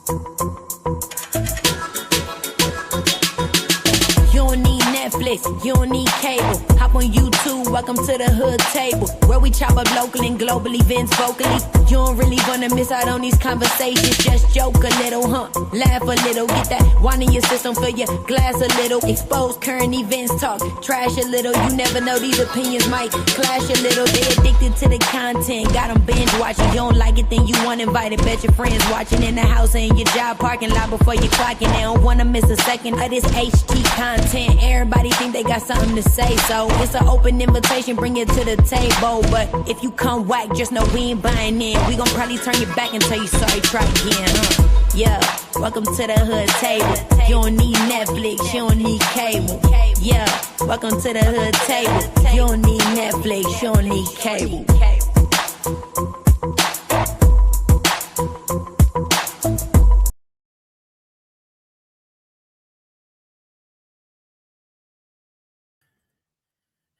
You don't need Netflix, you don't need cable. Hop on YouTube, welcome to the hood table, where we chop up local and global events vocally. You don't really wanna miss out on these conversations. Just joke a little, laugh a little, get that wine in your system, fill your glass a little. Expose current events, talk trash a little. You never know, these opinions might clash a little. They addicted to the content, got them binge watching. You don't like it, then you uninvited. Bet your friends watching in the house or in your job parking lot before you clocking. They don't wanna miss a second of this HT content. Everybody think they got something to say, so it's an open invitation, bring it to the table. But if you come whack, just know we ain't buying in. We gon' probably turn your back and tell you sorry, try again. Yeah, welcome to the hood table. You don't need Netflix, you don't need cable. Yeah, welcome to the hood table. You don't need Netflix, you don't need cable.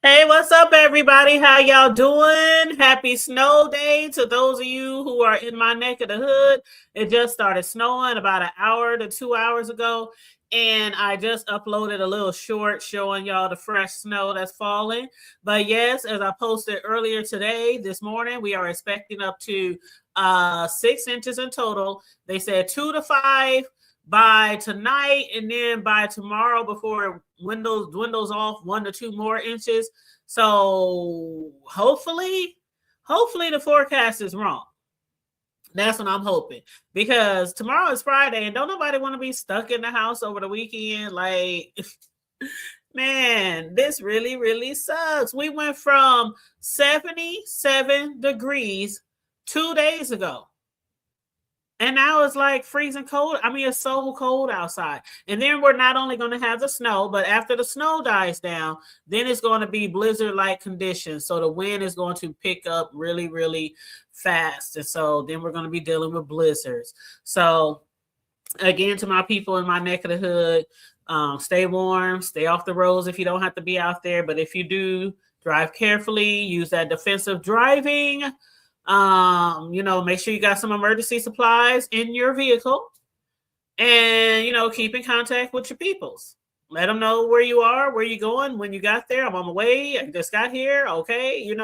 Hey, what's up, everybody? How y'all doing? Happy snow day to those of you who are in my neck of the hood. It just started snowing about an hour to 2 hours ago, and I just uploaded a little short showing y'all the fresh snow that's falling. But yes, as I posted earlier today, this morning, we are expecting up to 6 inches in total. They said 2 to 5 by tonight, and then by tomorrow before it dwindles off 1 to 2 more inches. So hopefully the forecast is wrong. That's what I'm hoping, because tomorrow is Friday and don't nobody want to be stuck in the house over the weekend. Like, man, this really, really sucks. We went from 77 degrees 2 days ago. And now it's like freezing cold. I mean, it's so cold outside. And then we're not only going to have the snow, but after the snow dies down, then it's going to be blizzard-like conditions. So the wind is going to pick up really, really fast. And so then we're going to be dealing with blizzards. So again, to my people in my neck of the hood, stay warm, stay off the roads if you don't have to be out there. But if you do, drive carefully, use that defensive driving. Make sure you got some emergency supplies in your vehicle, and, keep in contact with your peoples. Let them know where you are, where you're going, when you got there. I'm on my way. I just got here. Okay.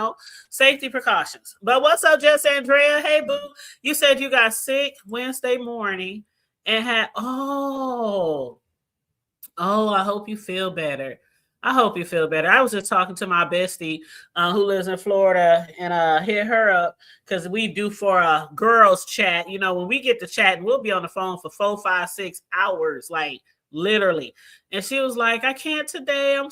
Safety precautions. But what's up, Jess Andrea? Hey, boo. You said you got sick Wednesday morning and had, I hope you feel better. I was just talking to my bestie who lives in Florida, and hit her up because we do for a girls chat. When we get to chat, we'll be on the phone for 4, 5, 6 hours, like literally. And she was like, I can't today. I'm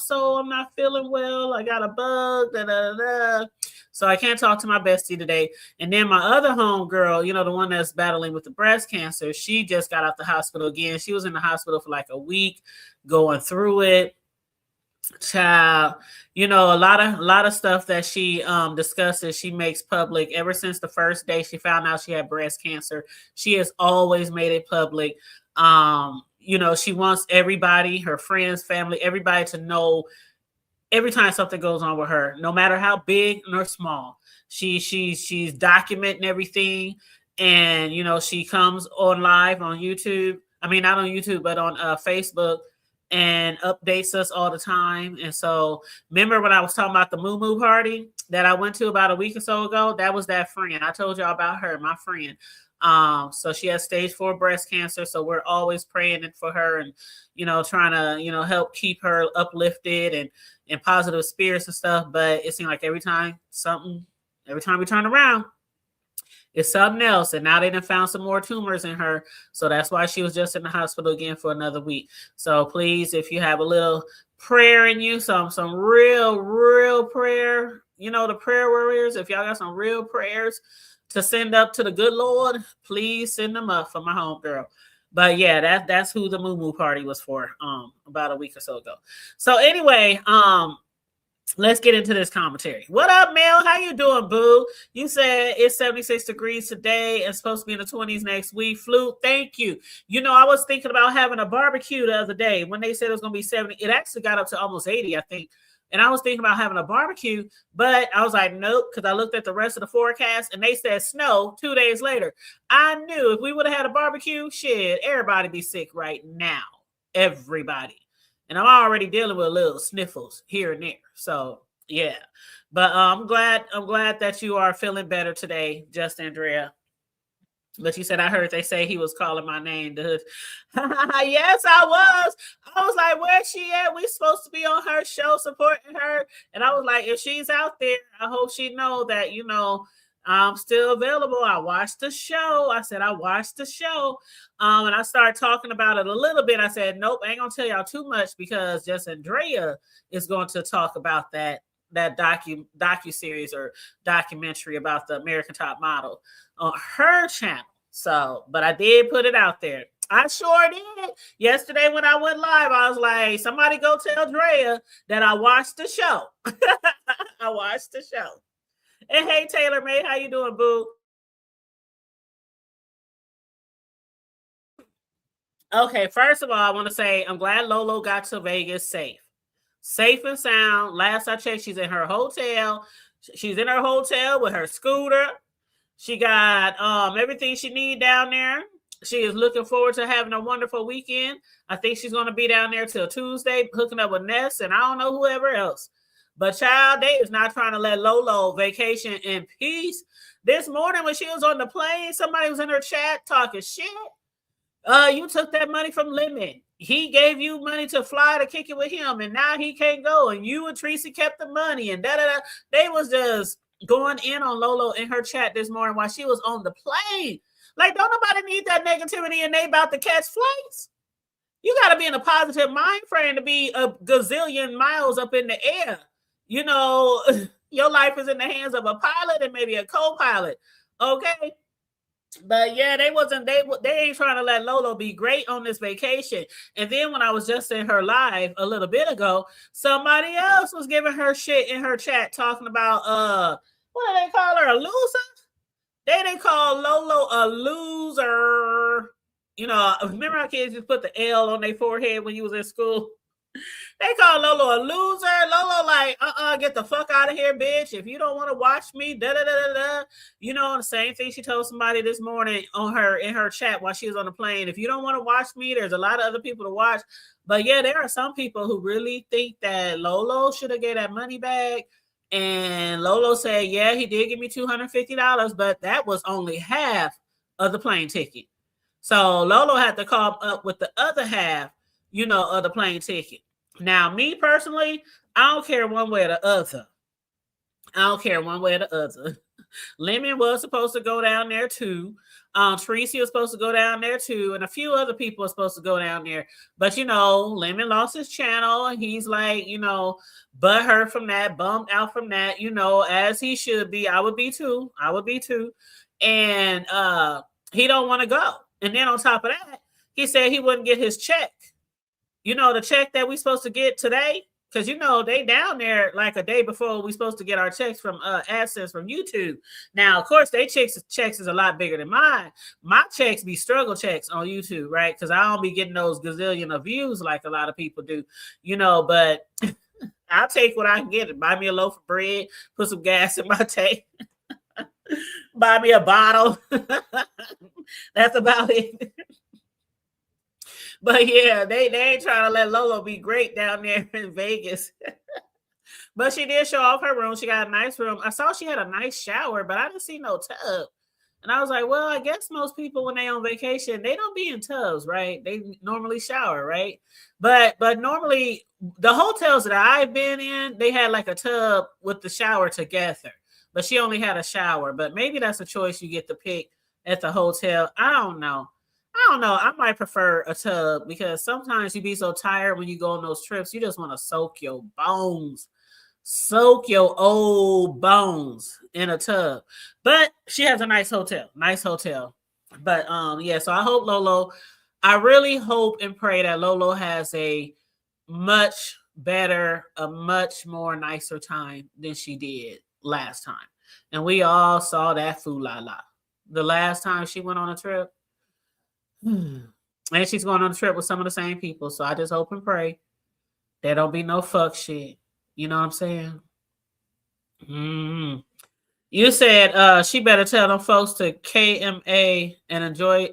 not feeling well. I got a bug. So I can't talk to my bestie today. And then my other homegirl, the one that's battling with the breast cancer, she just got out the hospital again. She was in the hospital for like a week going through it. Child, a lot of stuff that she discusses, she makes public. Ever since the first day she found out she had breast cancer, she has always made it public. She wants everybody, her friends, family, everybody to know every time something goes on with her, no matter how big or small. She's documenting everything, and she comes on live on YouTube. I mean, not on YouTube, but on Facebook, and updates us all the time. And so remember when I was talking about the moo party that I went to about a week or so ago? That was that friend. I told y'all about her, my friend. So she has stage 4 breast cancer. So we're always praying for her and, trying to, help keep her uplifted and positive spirits and stuff. But it seemed like every time we turn around, it's something else. And now they done found some more tumors in her. So that's why she was just in the hospital again for another week. So please, if you have a little prayer in you, some real prayer, the prayer warriors, if y'all got some real prayers to send up to the good Lord, please send them up for my homegirl. But yeah, that's who the moo party was for about a week or so ago. So anyway, let's get into this commentary. What up, Mel? How you doing, boo? You said it's 76 degrees today and supposed to be in the 20s next week. Flute, thank you. I was thinking about having a barbecue the other day when they said it was going to be 70. It actually got up to almost 80, I think. And I was thinking about having a barbecue, but I was like, nope, because I looked at the rest of the forecast and they said snow 2 days later. I knew if we would have had a barbecue, shit, everybody be sick right now. Everybody. And I'm already dealing with little sniffles here and there. So yeah. But I'm glad that you are feeling better today, just Andrea. But you said I heard they say he was calling my name. Yes, I was. I was like, where's she at? We supposed to be on her show supporting her. And I was like, if she's out there, I hope she know that, I'm still available. I watched the show. I said, I watched the show. And I started talking about it a little bit. I said, nope, I ain't gonna tell y'all too much because just Andrea is going to talk about that docu-series or documentary about the American Top Model on her channel. So, but I did put it out there. I sure did. Yesterday when I went live, I was like, somebody go tell Drea that I watched the show. I watched the show. And hey, Taylor May, how you doing, boo? Okay, first of all, I want to say I'm glad Lolo got to Vegas safe and sound. Last I checked, she's in her hotel. She's in her hotel with her scooter. She got everything she need down there. She is looking forward to having a wonderful weekend. I think she's going to be down there till Tuesday, hooking up with Ness and I don't know whoever else. But child, they is not trying to let Lolo vacation in peace. This morning when she was on the plane, somebody was in her chat talking shit. You took that money from Lemon. He gave you money to fly to kick it with him, and now he can't go. And you and Tracy kept the money, and da-da-da. They was just going in on Lolo in her chat this morning while she was on the plane. Like, don't nobody need that negativity and they about to catch flights. You got to be in a positive mind frame to be a gazillion miles up in the air. Your life is in the hands of a pilot and maybe a co-pilot. Okay. But yeah, they ain't trying to let Lolo be great on this vacation. And then when I was just in her live a little bit ago, somebody else was giving her shit in her chat talking about what do they call her, a loser? They call Lolo a loser. Remember how kids just put the L on their forehead when you was in school? They call Lolo a loser. Lolo like, get the fuck out of here, bitch. If you don't want to watch me, da-da-da-da-da. The same thing she told somebody this morning in her chat while she was on the plane. If you don't want to watch me, there's a lot of other people to watch. But yeah, there are some people who really think that Lolo should have get that money back. And Lolo said, yeah, he did give me $250, but that was only half of the plane ticket. So Lolo had to come up with the other half, of the plane ticket. Now, me personally, I don't care one way or the other. Lemon was supposed to go down there too. Tracy was supposed to go down there too. And a few other people are supposed to go down there. But, Lemon lost his channel. And he's like, butthurt from that, bummed out from that, as he should be. I would be too. And he don't want to go. And then on top of that, he said he wouldn't get his check. The check that we supposed to get today, because they down there like a day before we supposed to get our checks from AdSense from YouTube. Now, of course, they checks is a lot bigger than mine. My checks be struggle checks on YouTube, right? Because I don't be getting those gazillion of views like a lot of people do, but I'll take what I can get. Buy me a loaf of bread, put some gas in my tank, buy me a bottle. That's about it. But yeah, they ain't trying to let Lolo be great down there in Vegas. But she did show off her room. She got a nice room. I saw she had a nice shower, but I didn't see no tub. And I was like, well, I guess most people when they on vacation, they don't be in tubs, right? They normally shower, right? But normally the hotels that I've been in, they had like a tub with the shower together. But she only had a shower. But maybe that's a choice you get to pick at the hotel. I don't know. I might prefer a tub because sometimes you be so tired when you go on those trips. You just want to soak your old bones in a tub. But she has a nice hotel. But yeah, so I hope I really hope and pray that Lolo has a much better, a much more nicer time than she did last time. And we all saw that foo-la-la. The last time she went on a trip. And she's going on a trip with some of the same people. So I just hope and pray there don't be no fuck shit. You know what I'm saying? Mm. You said she better tell them folks to KMA and enjoy.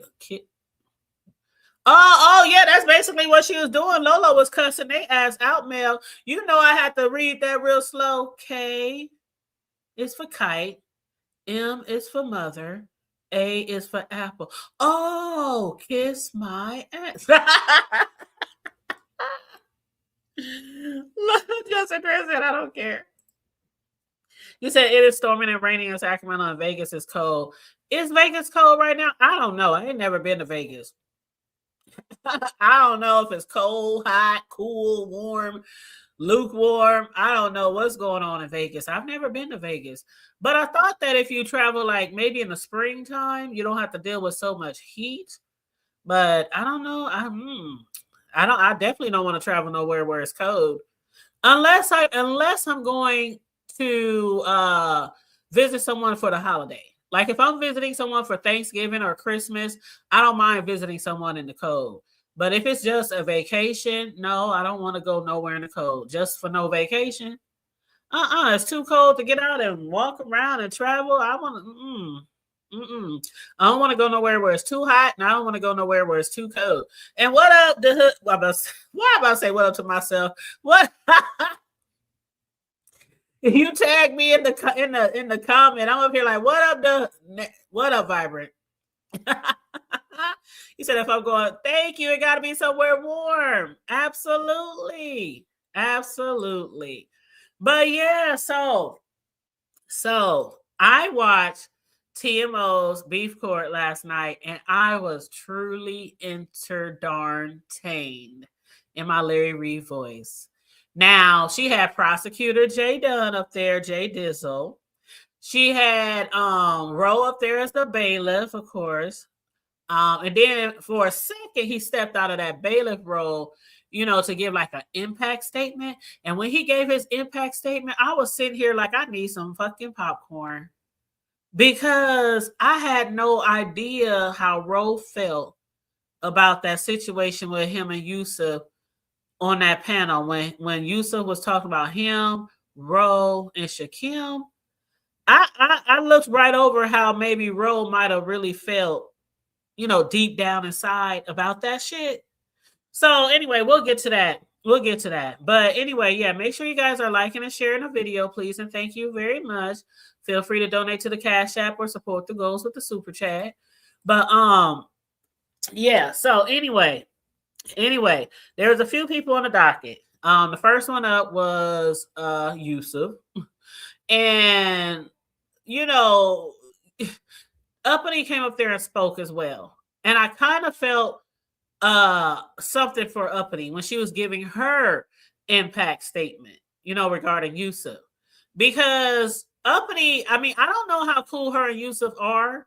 Oh, yeah, that's basically what she was doing. Lola was cussing their ass out, Mel. You know I had to read that real slow. K is for kite. M is for mother. A is for apple. Oh, kiss my ass. Justin Chris said, I don't care. You said it is storming and raining in Sacramento and Vegas is cold. Is Vegas cold right now? I don't know. I ain't never been to Vegas. I don't know if it's cold, hot, cool, warm, lukewarm. I don't know what's going on in Vegas. I've never been to Vegas. But I thought that if you travel like maybe in the springtime, you don't have to deal with so much heat. But I don't know. I definitely don't want to travel nowhere where it's cold. Unless I'm going to visit someone for the holiday. Like if I'm visiting someone for Thanksgiving or Christmas, I don't mind visiting someone in the cold. But if it's just a vacation, no, I don't want to go nowhere in the cold. Just for no vacation. It's too cold to get out and walk around and travel. I want to I don't want to go nowhere where it's too hot, and I don't want to go nowhere where it's too cold. And what up, the hood? Why am about to say what up to myself? What? You tag me in the comment. I'm up here like, what up, Vibrant? He said, if I'm going, thank you. It got to be somewhere warm. Absolutely. But yeah, so I watched TMO's Beef Kourt last night, and I was truly entertained in my Larry Reed voice. Now, she had prosecutor Jay Dunn up there, Jay Dizzle. She had Roe up there as the bailiff, of course. And then for a second, he stepped out of that bailiff role, to give like an impact statement. And when he gave his impact statement, I was sitting here like, I need some fucking popcorn. Because I had no idea how Roe felt about that situation with him and Yusuf on that panel. When Yusuf was talking about him, Roe, and Shakim, I looked right over how maybe Roe might have really felt, deep down inside about that shit. So anyway, we'll get to that. But anyway, yeah, make sure you guys are liking and sharing the video, please. And thank you very much. Feel free to donate to the Cash App or support the goals with the super chat. But yeah, so anyway, there's a few people on the docket. The first one up was Yusuf. And Uppity came up there and spoke as well. And I kind of felt something for Uppity when she was giving her impact statement, regarding Yusuf. Because Uppity, I don't know how cool her and Yusuf are,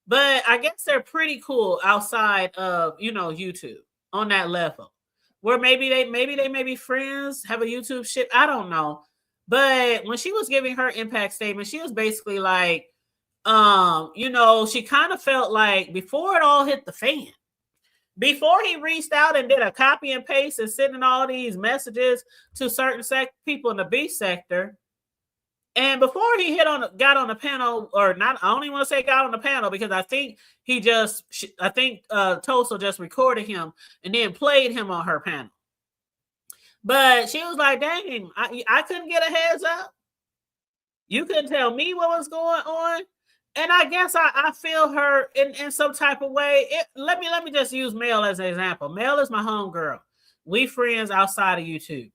but I guess they're pretty cool outside of, YouTube on that level. Where maybe they may be friends, have a YouTube shit. I don't know. But when she was giving her impact statement, she was basically like, she kind of felt like before it all hit the fan, before he reached out and did a copy and paste and sending all these messages to certain people in the B sector, and before he got on the panel, or not, I don't even want to say got on the panel because I think Tosa just recorded him and then played him on her panel. But she was like, dang, I couldn't get a heads up. You couldn't tell me what was going on. And I guess I feel her in some type of way. Let me just use Mel as an example. Mel is my homegirl. We friends outside of YouTube.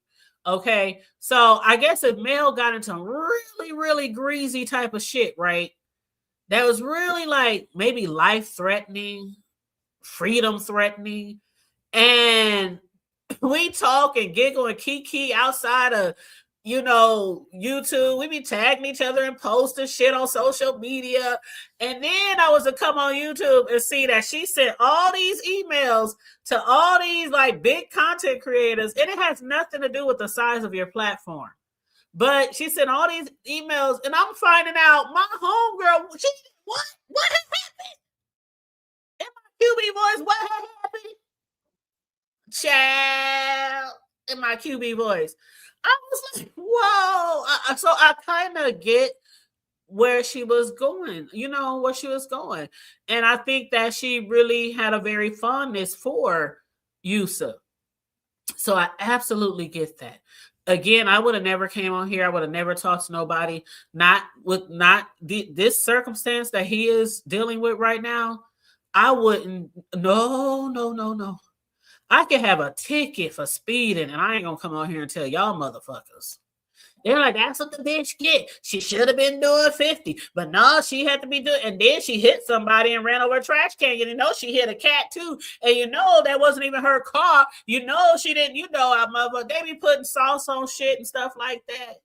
Okay. So I guess if Mel got into really, really greasy type of shit, right? That was really like maybe life threatening, freedom threatening. And we talk and giggle and kiki outside of, YouTube. We be tagging each other and posting shit on social media. And then I was to come on YouTube and see that she sent all these emails to all these like big content creators. And it has nothing to do with the size of your platform. But she sent all these emails and I'm finding out my homegirl, what has happened? In my QB voice, what has happened? Child, in my QB voice. I was like, whoa. So I kind of get where she was going, where she was going. And I think that she really had a very fondness for Yusuf. So I absolutely get that. Again, I would have never came on here. I would have never talked to nobody. Not with this circumstance that he is dealing with right now. I wouldn't. No, no, no, no. I could have a ticket for speeding, and I ain't gonna come on here and tell y'all motherfuckers. They're like, that's what the bitch get. She should have been doing 50, but no, she had to be doing. And then she hit somebody and ran over a trash can. You know, she hit a cat too, and that wasn't even her car. She didn't. Our mother, they be putting sauce on shit and stuff like that.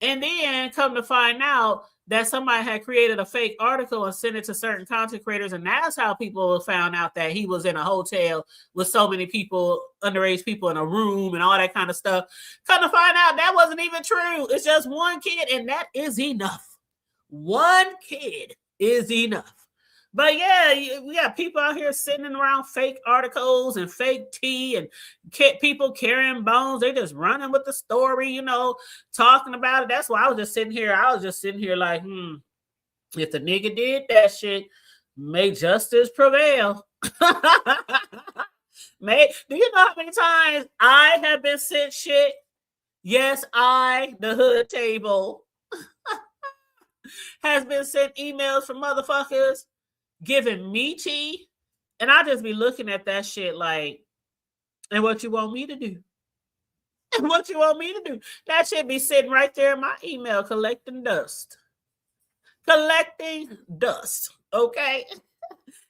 And then come to find out that somebody had created a fake article and sent it to certain content creators, and that's how people found out that he was in a hotel with so many people, underage people in a room and all that kind of stuff. Come to find out that wasn't even true. It's just one kid, and that is enough. One kid is enough. But yeah, we got people out here sitting around fake articles and fake tea and people carrying bones. They just running with the story, talking about it. That's why I was just sitting here. Like, if the nigga did that shit, may justice prevail. Do you know how many times I have been sent shit? Yes, the hood table, has been sent emails from motherfuckers giving me tea, and I just be looking at that shit like, and what you want me to do? And what you want me to do? That shit be sitting right there in my email collecting dust. Okay.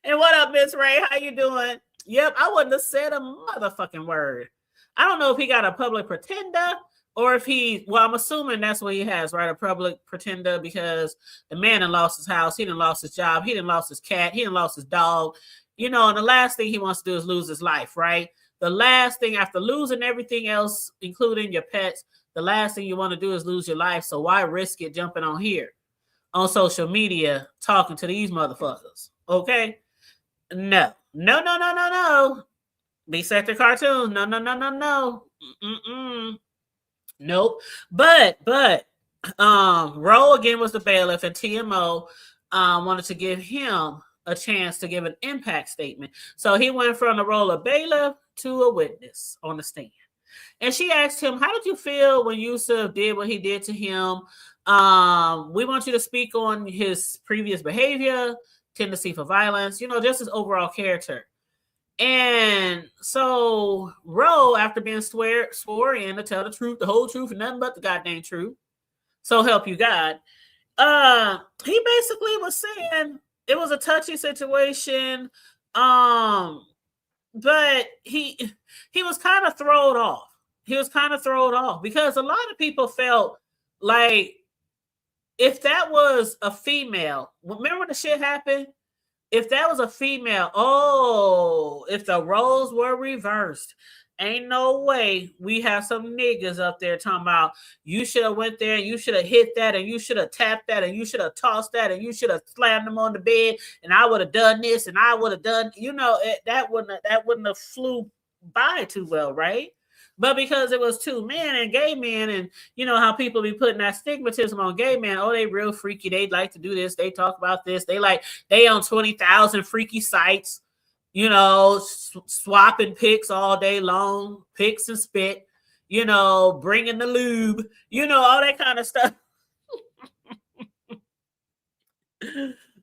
And what up, Miss Ray? How you doing? Yep, I wouldn't have said a motherfucking word. I don't know if he got a public pretender or if I'm assuming that's what he has, right? A public pretender, because the man done lost his house. He done lost his job. He done lost his cat. He done lost his dog. And the last thing he wants to do is lose his life, right? The last thing, after losing everything else, including your pets, the last thing you want to do is lose your life. So why risk it jumping on here, on social media, talking to these motherfuckers? Okay? No. Be sector cartoon. No. Nope. But Roe again was the bailiff, and TMO wanted to give him a chance to give an impact statement. So he went from the role of bailiff to a witness on the stand. And she asked him, how did you feel when Yusuf did what he did to him? We want you to speak on his previous behavior, tendency for violence, just his overall character. And so Roe, after being swore in to tell the truth, the whole truth, and nothing but the goddamn truth, so help you God, he basically was saying it was a touchy situation, but he was kind of thrown off. Because a lot of people felt like if that was a female, remember when the shit happened? If that was a female, if the roles were reversed, ain't no way we have some niggas up there talking about you should have went there and you should have hit that and you should have tapped that and you should have tossed that and you should have slammed them on the bed and I would have done this and I would have done, that wouldn't have flew by too well, right? But because it was two men and gay men, and how people be putting that stigmatism on gay men. Oh, they real freaky. They like to do this. They talk about this. They on 20,000 freaky sites, swapping pics all day long, pics and spit, bringing the lube, all that kind of stuff.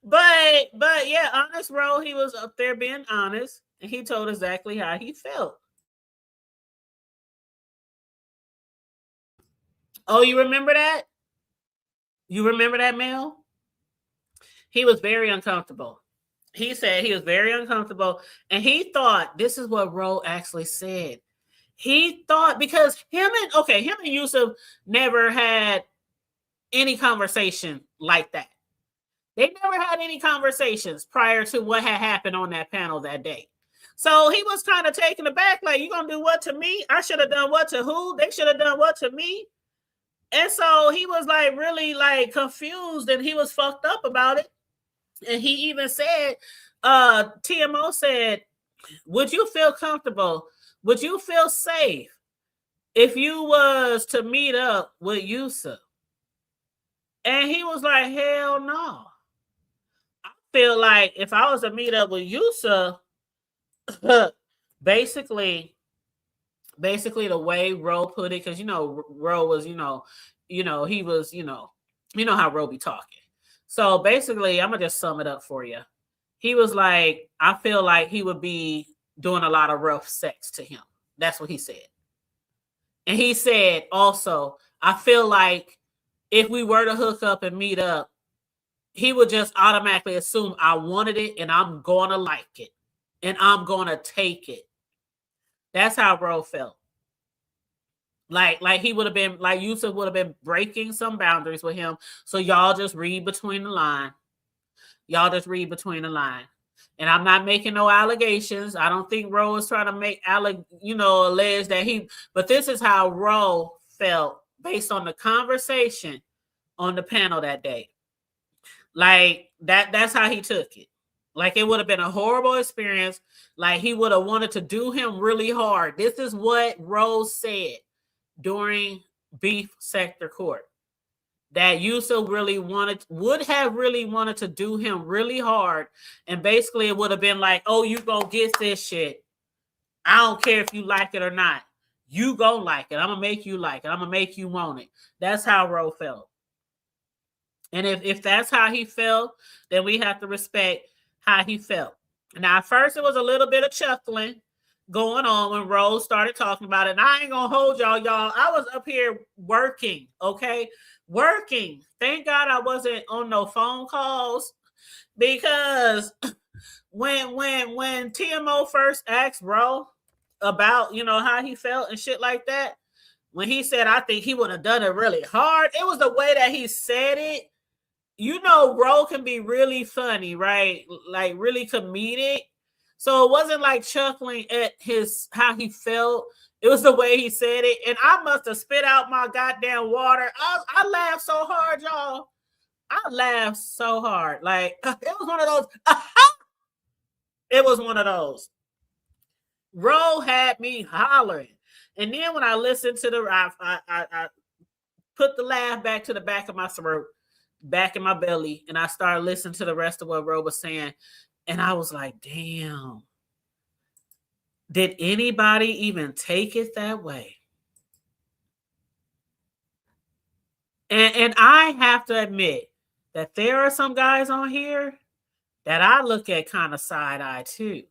But yeah, honest Ro, he was up there being honest, and he told exactly how he felt. Oh, you remember that? You remember that, Mel? He was very uncomfortable. He said he was very uncomfortable, and he thought, this is what Ro actually said. He thought, because him and Yusuf never had any conversation like that. They never had any conversations prior to what had happened on that panel that day. So he was kind of taken aback, like, you gonna do what to me? I should have done what to who? They should have done what to me? And so he was like really like confused, and he was fucked up about it. And he even said, TMO said, would you feel comfortable? Would you feel safe if you was to meet up with Yusuf, and he was like, hell no. I feel like if I was to meet up with Yusuf, basically, the way Ro put it, because Ro was, he was, how Ro be talking. So basically, I'm gonna just sum it up for you. He was like, I feel like he would be doing a lot of rough sex to him. That's what he said. And he said also, I feel like if we were to hook up and meet up, he would just automatically assume I wanted it and I'm going to like it and I'm going to take it. That's how Ro felt. Like he would have been, like Yusuf would have been breaking some boundaries with him. So y'all just read between the line. Y'all just read between the line. And I'm not making no allegations. I don't think Ro is trying to make allege that he, but this is how Ro felt based on the conversation on the panel that day. Like that's how he took it. Like it would have been a horrible experience. Like he would have wanted to do him really hard. This is what Rose said during Beef Kourt. That Yusuf would have really wanted to do him really hard. And basically it would have been like, oh, you gonna get this shit. I don't care if you like it or not. You gonna like it. I'm gonna make you like it. I'm gonna make you want it. That's how Ro felt. And if that's how he felt, then we have to respect how he felt. Now, at first, it was a little bit of chuckling going on when Rose started talking about it. And I ain't going to hold y'all. I was up here working, okay? Working. Thank God I wasn't on no phone calls, because when TMO first asked Ro about, how he felt and shit like that, when he said, I think he would have done it really hard, it was the way that he said it. Ro can be really funny, right? Like really comedic. So it wasn't like chuckling at how he felt. It was the way he said it. And I must have spit out my goddamn water. I laughed so hard, y'all. I laughed so hard. Like it was one of those. It was one of those. Ro had me hollering. And then when I listened to I put the laugh back to the back of my throat, back in my belly, and I started listening to the rest of what Ro was saying, and I was like, damn, did anybody even take it that way? And I have to admit that there are some guys on here that I look at kind of side-eye too.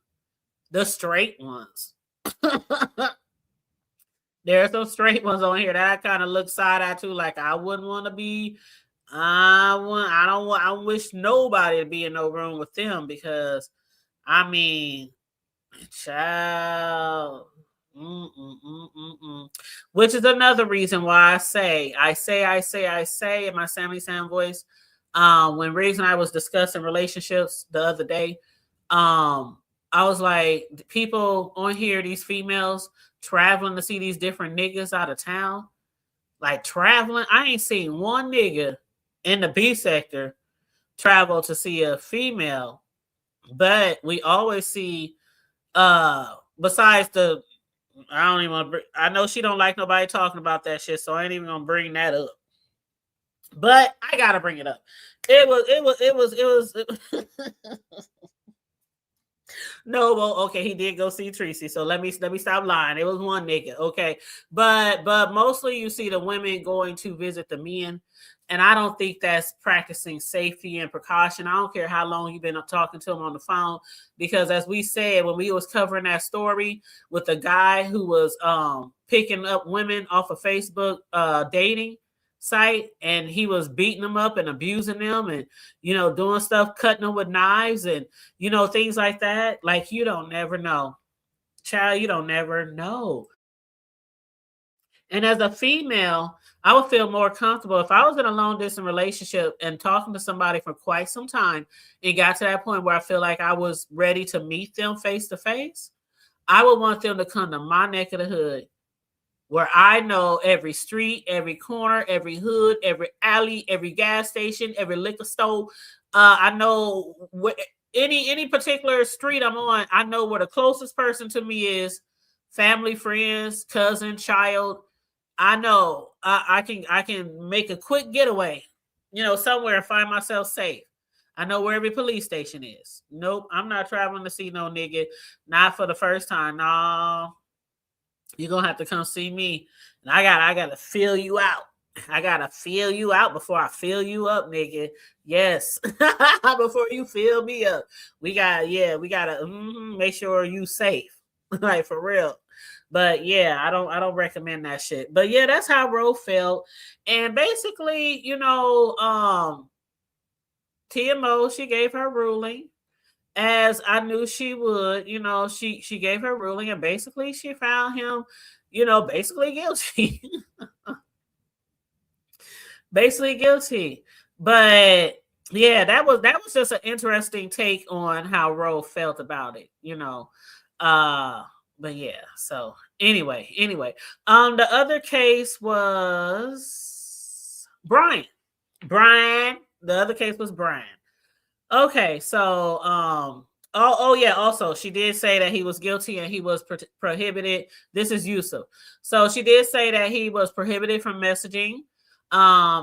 The straight ones. There are some straight ones on here that I kind of look side-eye to, like I wouldn't want to be. I wish nobody to be in no room with them, because I mean, child, which is another reason why I say in my Sammy Sam voice. When Riggs and I was discussing relationships the other day, I was like, people on here, these females traveling to see these different niggas out of town, like traveling. I ain't seen one nigga in the B sector travel to see a female, but we always see besides the I don't even want to I know she don't like nobody talking about that shit, so I ain't even gonna bring that up, but I gotta bring it up. It was No, well, okay, he did go see Tracy, so let me stop lying. It was one nigga, okay, but mostly you see the women going to visit the men, and I don't think that's practicing safety and precaution. I don't care how long you've been talking to him on the phone, because as we said when we was covering that story with the guy who was picking up women off of Facebook dating site, and he was beating them up and abusing them, and doing stuff, cutting them with knives, and things like that. Like, you don't never know, child. You don't never know. And as a female, I would feel more comfortable if I was in a long distance relationship and talking to somebody for quite some time and got to that point where I feel like I was ready to meet them face to face. I would want them to come to my neck of the hood, where I know every street, every corner, every hood, every alley, every gas station, every liquor store. I know any particular street I'm on. I know where the closest person to me is, family, friends, cousin, child. I know I can make a quick getaway, somewhere and find myself safe. I know where every police station is. Nope, I'm not traveling to see no nigga. Not for the first time. No, you're gonna have to come see me. And I gotta feel you out. I gotta feel you out before I fill you up, nigga. Yes. Before you fill me up. We gotta make sure you safe. Like for real. But yeah, I don't recommend that shit. But yeah, that's how Ro felt. And basically, TMO, she gave her ruling as I knew she would. She gave her ruling, and basically she found him, basically guilty. Basically guilty. But yeah, that was just an interesting take on how Ro felt about it, But yeah, so anyway. The other case was Brian. The other case was Brian. Okay, so oh yeah, also she did say that he was guilty and he was prohibited. This is Yusuf. So she did say that he was prohibited from messaging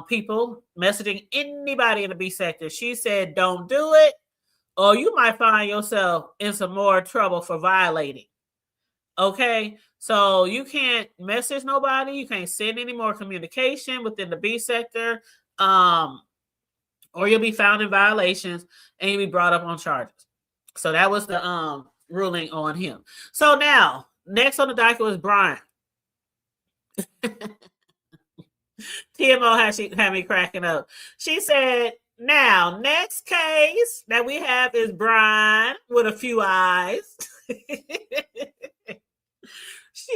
people, messaging anybody in the B sector. She said don't do it, or you might find yourself in some more trouble for violating. Okay, so you can't message nobody, you can't send any more communication within the B sector, or you'll be found in violations and you'll be brought up on charges. So that was the ruling on him. So now, next on the docket was Brian. TMO had me cracking up. She said, now, next case that we have is Brian with a few eyes.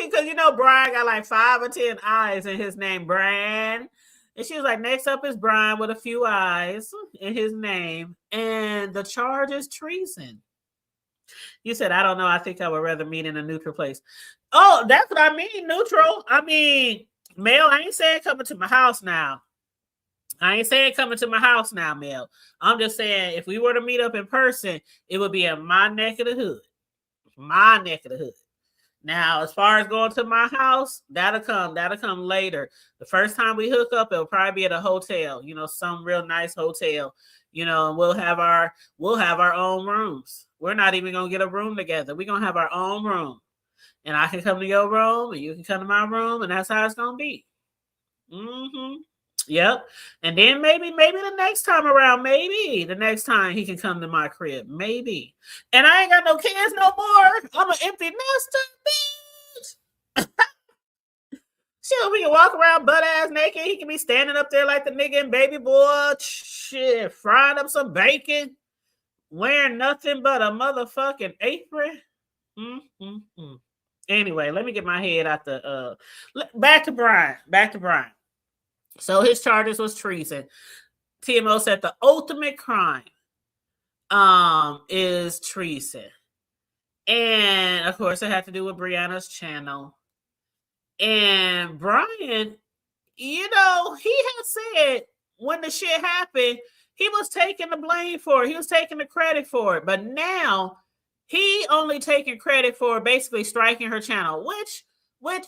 Because Brian got like 5 or 10 eyes in his name, Brian. And she was like, next up is Brian with a few eyes in his name. And the charge is treason. You said, I don't know. I think I would rather meet in a neutral place. Oh, that's what I mean, neutral. I mean, Mel, I ain't saying coming to my house now. Mel. I'm just saying if we were to meet up in person, it would be in my neck of the hood. Now, as far as going to my house, that'll come later. The first time we hook up, it'll probably be at a hotel, some real nice hotel, and we'll have our own rooms. We're not even gonna get a room together. We're gonna have our own room. And I can come to your room and you can come to my room, and that's how it's gonna be. Yep. And then maybe the next time around, the next time he can come to my crib. Maybe. And I ain't got no kids no more. I'm an empty nester, bitch. Shit, we can walk around butt ass naked. He can be standing up there like the nigga in Baby Boy. Shit, frying up some bacon. Wearing nothing but a motherfucking apron. Anyway, let me get my head out the back to Brian. So his charges was treason. TMO said the ultimate crime is treason. And of course it had to do with Brianna's channel. And Brian, he had said when the shit happened, he was taking the blame for it. He was taking the credit for it. But now he only taking credit for basically striking her channel, which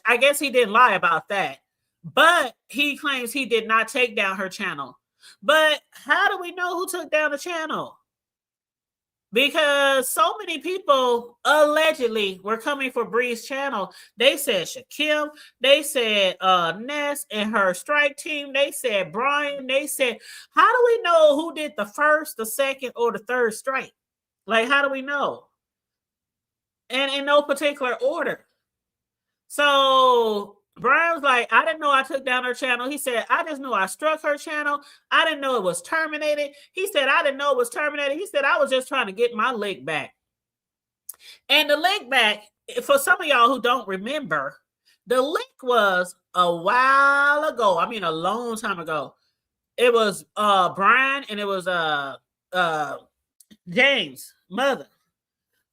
I guess he didn't lie about that. But he claims he did not take down her channel. But how do we know who took down the channel? Because so many people allegedly were coming for Bree's channel. They said Shaquille, they said Ness and her strike team, they said Brian, they said, how do we know who did the first, the second, or the third strike? Like, how do we know? And in no particular order. So Brian was like, I didn't know I took down her channel. He said, I just knew I struck her channel. I didn't know it was terminated. He said, I didn't know it was terminated. He said, I was just trying to get my lick back. And the lick back, for some of y'all who don't remember, the lick was a while ago. I mean, a long time ago. It was Brian and it was James' mother.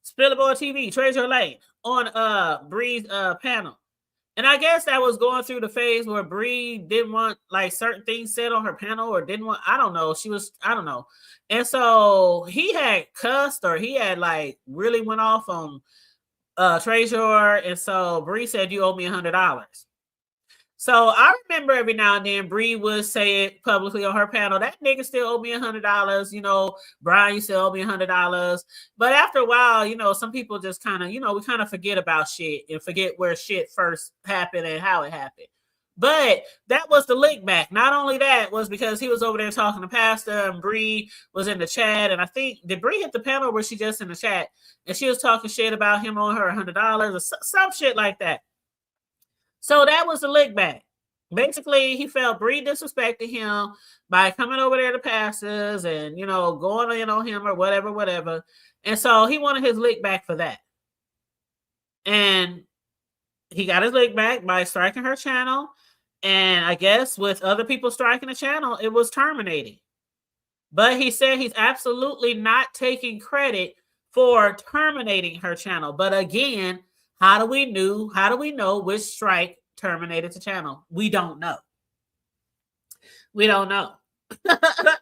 Spillable TV, Treasure Lane on Bree's panel. And I guess that was going through the phase where Bree didn't want like certain things said on her panel or didn't want, I don't know. I don't know. And so he had cussed or he had like really went off on Treasure. And so Bree said, you owe me $100. So I remember every now and then Bree would say it publicly on her panel, that nigga still owe me $100. Brian, you still owe me $100. But after a while, some people just kind of, we kind of forget about shit and forget where shit first happened and how it happened. But that was the link back. Not only that was because he was over there talking to Pastor and Bree was in the chat. And I think, did Bree hit the panel or was she just in the chat? And she was talking shit about him on her $100 or some shit like that. So that was the lick back. Basically, he felt Bree disrespected him by coming over there to pastors and, going in on him or whatever. And so he wanted his lick back for that. And he got his lick back by striking her channel. And I guess with other people striking the channel, it was terminated. But he said he's absolutely not taking credit for terminating her channel. But again, how do we know which strike terminated the channel? We don't know. We don't know. But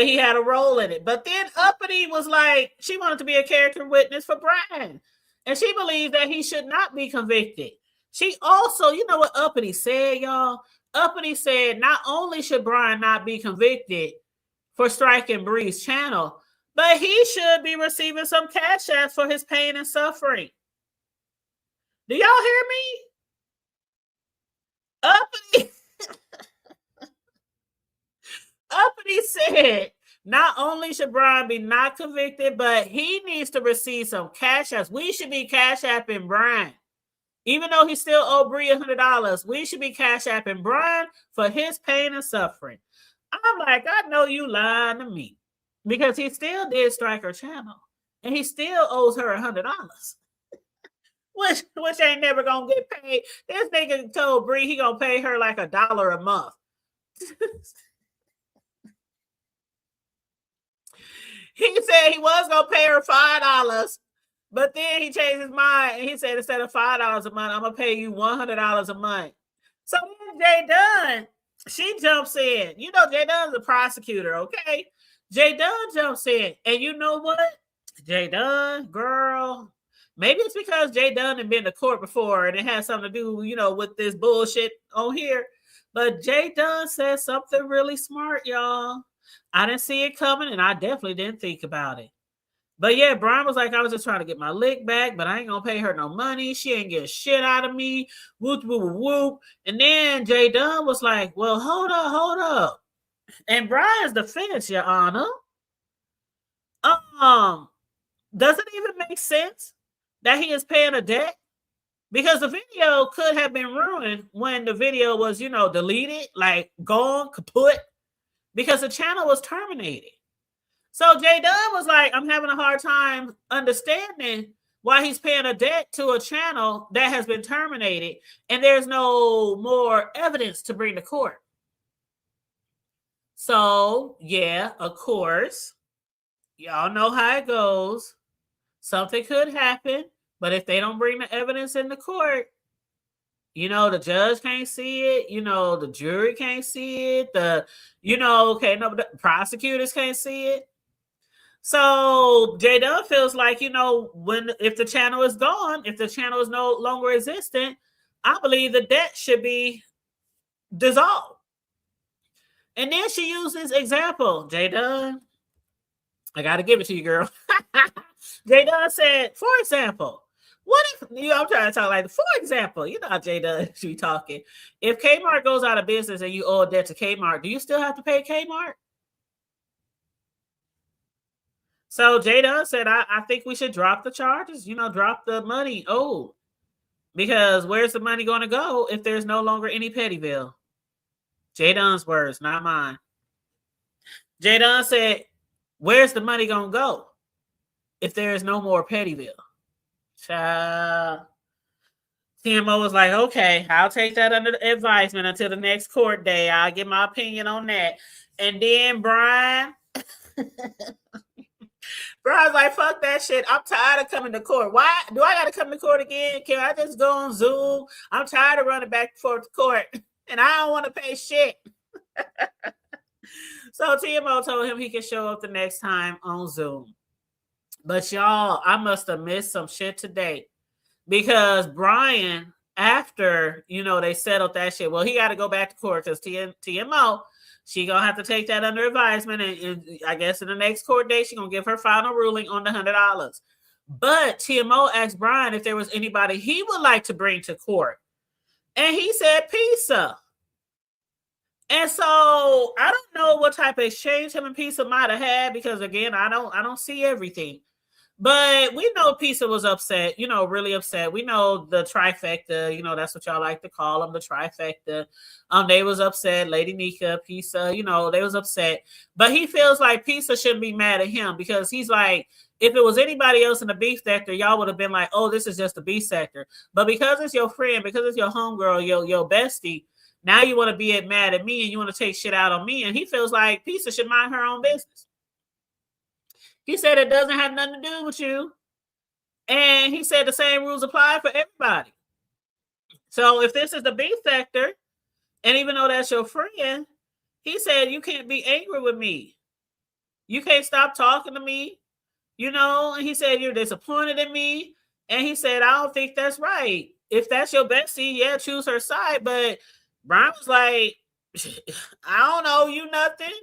he had a role in it. But then Uppity was like, she wanted to be a character witness for Brian. And she believes that he should not be convicted. She also, you know what Uppity said, y'all? Uppity said not only should Brian not be convicted for striking Bree's channel, but he should be receiving some cash apps for his pain and suffering. Do y'all hear me? Uppity said not only should Brian be not convicted, but he needs to receive some cash apps. We should be cash apping Brian. Even though he still owed Bree $100, we should be cash apping Brian for his pain and suffering. I'm like, I know you lying to me. Because he still did strike her channel. And he still owes her $100. Which ain't never gonna get paid. This nigga told Bree he gonna pay her like $1 a month. He said he was gonna pay her $5, but then he changed his mind and he said instead of $5 a month, I'm gonna pay you $100 a month. So then Jay Dunn, she jumps in. Jay Dunn's a prosecutor, okay? Jay Dunn jumps in, and you know what? Jay Dunn, girl, maybe it's because Jay Dunn had been to court before and it has something to do, with this bullshit on here. But Jay Dunn said something really smart, y'all. I didn't see it coming, and I definitely didn't think about it. But yeah, Brian was like, I was just trying to get my lick back, but I ain't gonna pay her no money. She ain't getting shit out of me. Whoop, whoop, whoop, whoop. And then Jay Dunn was like, well, hold up. And Brian's defense, Your Honor, does it even make sense that he is paying a debt? Because the video could have been ruined when the video was, deleted, like gone, kaput, because the channel was terminated. So Jay Dunn was like, I'm having a hard time understanding why he's paying a debt to a channel that has been terminated and there's no more evidence to bring to court. So, yeah, of course, y'all know how it goes. Something could happen, but if they don't bring the evidence in the court, the judge can't see it, the jury can't see it, the prosecutors can't see it. So Jay Dunn feels like, if the channel is gone, if the channel is no longer existent, I believe the debt should be dissolved. And then she used this example, Jay Dunn. I got to give it to you, girl. Jay Dunn said, for example, what if, I'm trying to talk like, for example, how Jay Dunn should be talking. If Kmart goes out of business and you owe a debt to Kmart, do you still have to pay Kmart? So Jay Dunn said, I think we should drop the charges, drop the money owed. Because where's the money going to go if there's no longer any Pettyville? Jay Dunn's words, not mine. Jay Dunn said, where's the money going to go if there is no more Pettyville? Child. TMO was like, okay, I'll take that under advisement until the next court day. I'll give my opinion on that. And then Brian's like, fuck that shit. I'm tired of coming to court. Why do I got to come to court again? Can I just go on Zoom? I'm tired of running back and forth to court, and I don't want to pay shit. So TMO told him he can show up the next time on Zoom. But y'all, I must have missed some shit today because Brian after, they settled that shit. Well, he got to go back to court because TMO, she gonna have to take that under advisement, and I guess in the next court date, she gonna give her final ruling on the $100. But TMO asked Brian if there was anybody he would like to bring to court, and he said Pizza. And so I don't know what type of exchange him and Pizza might have had, because again, I don't see everything. But we know Pizza was upset, really upset. We know the trifecta, that's what y'all like to call them, the trifecta. They was upset. Lady Nika, Pizza, they was upset. But he feels like Pizza shouldn't be mad at him, because he's like, if it was anybody else in the beef sector, y'all would have been like, oh, this is just the beef sector. But because it's your friend, because it's your homegirl, your bestie, now you want to be mad at me and you want to take shit out on me. And he feels like Pizza should mind her own business. He said it doesn't have nothing to do with you. And he said the same rules apply for everybody. So if this is the beef sector, and even though that's your friend, he said you can't be angry with me. You can't stop talking to me, and he said you're disappointed in me. And he said, I don't think that's right. If that's your bestie, yeah, choose her side. But Brian was like, I don't know you nothing.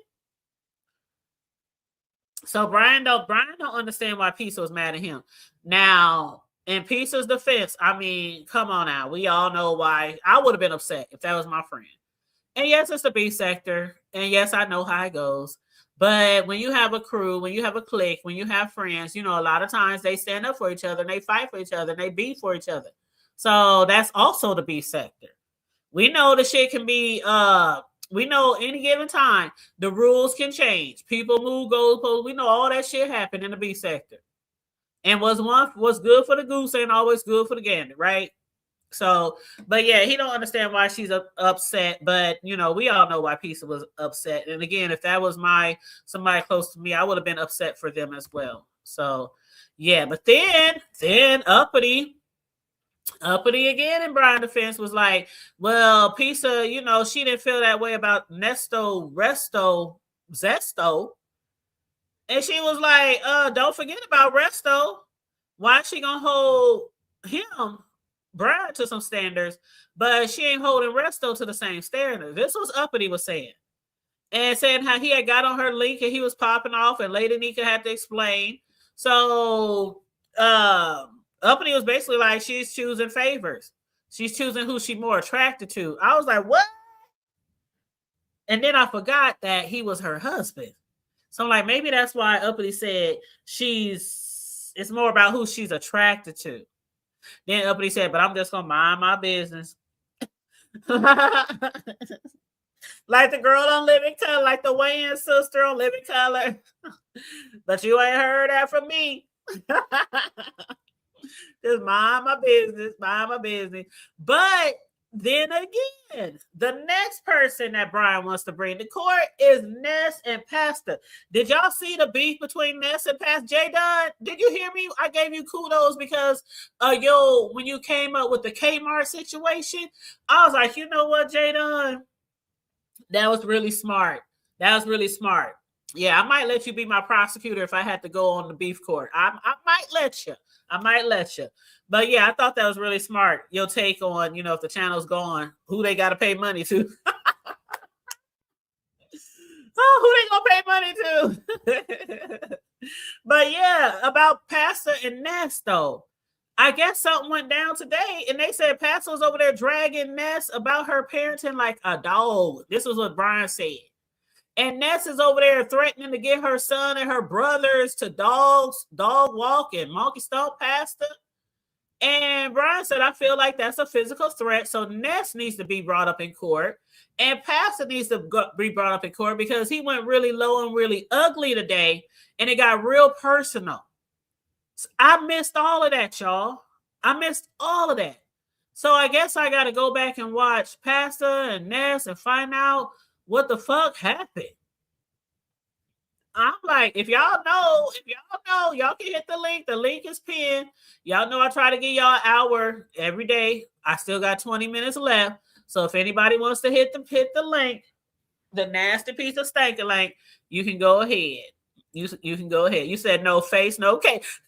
So Brian don't understand why Pizza was mad at him. Now, in Pizza's defense, I mean, come on now. We all know why. I would have been upset if that was my friend. And yes, it's the B sector. And yes, I know how it goes. But when you have a crew, when you have a clique, when you have friends, a lot of times they stand up for each other and they fight for each other and they beat for each other. So that's also the B sector. We know the shit can be, we know any given time, the rules can change. People move goalposts. We know all that shit happened in the B sector. And what's good for the goose ain't always good for the gander, right? So, but yeah, he don't understand why she's upset. But, we all know why Pizza was upset. And again, if that was somebody close to me, I would have been upset for them as well. So, yeah. But then Uppity again in Brian's defense was like, well, Pizza, she didn't feel that way about Nesto, Resto, Zesto. And she was like, don't forget about Resto. Why is she gonna hold him, Brian, to some standards, but she ain't holding Resto to the same standards? This was Uppity was saying. And saying how he had got on her link and he was popping off, and Lady Nika had to explain. So Uppity was basically like, she's choosing favors. She's choosing who she's more attracted to. I was like, what? And then I forgot that he was her husband. So I'm like, maybe that's why Uppity said it's more about who she's attracted to. Then Uppity said, but I'm just going to mind my business. Like the girl on Living Color, like the Wayne sister on Living Color. But you ain't heard that from me. Just mind my business. But then again, the next person that Brian wants to bring to court is Ness and Pastor. Did y'all see the beef between Ness and Pastor? J Don, did you hear me? I gave you kudos because when you came up with the Kmart situation, I was like, you know what, J Don? That was really smart. Yeah, I might let you be my prosecutor if I had to go on the Beef Kourt. I might let you. But yeah, I thought that was really smart. Your take on, if the channel's gone, who they got to pay money to. Oh, who they gonna pay money to? But yeah, about Pastor and Ness though. I guess something went down today, and they said Pastor was over there dragging Ness about her parenting like a dog. This was what Brian said. And Ness is over there threatening to get her son and her brothers to dog walk and monkey stomp Pastor. And Brian said, I feel like that's a physical threat. So Ness needs to be brought up in court. And Pastor needs to be brought up in court because he went really low and really ugly today. And it got real personal. So I missed all of that, y'all. So I guess I got to go back and watch Pastor and Ness and find out what the fuck happened. I'm like, if y'all know, y'all can hit the link. The link is pinned. Y'all know I try to give y'all an hour every day. I still got 20 minutes left. So if anybody wants to hit the link, the nasty piece of stanky link, you can go ahead. You can go ahead. You said no face, no case.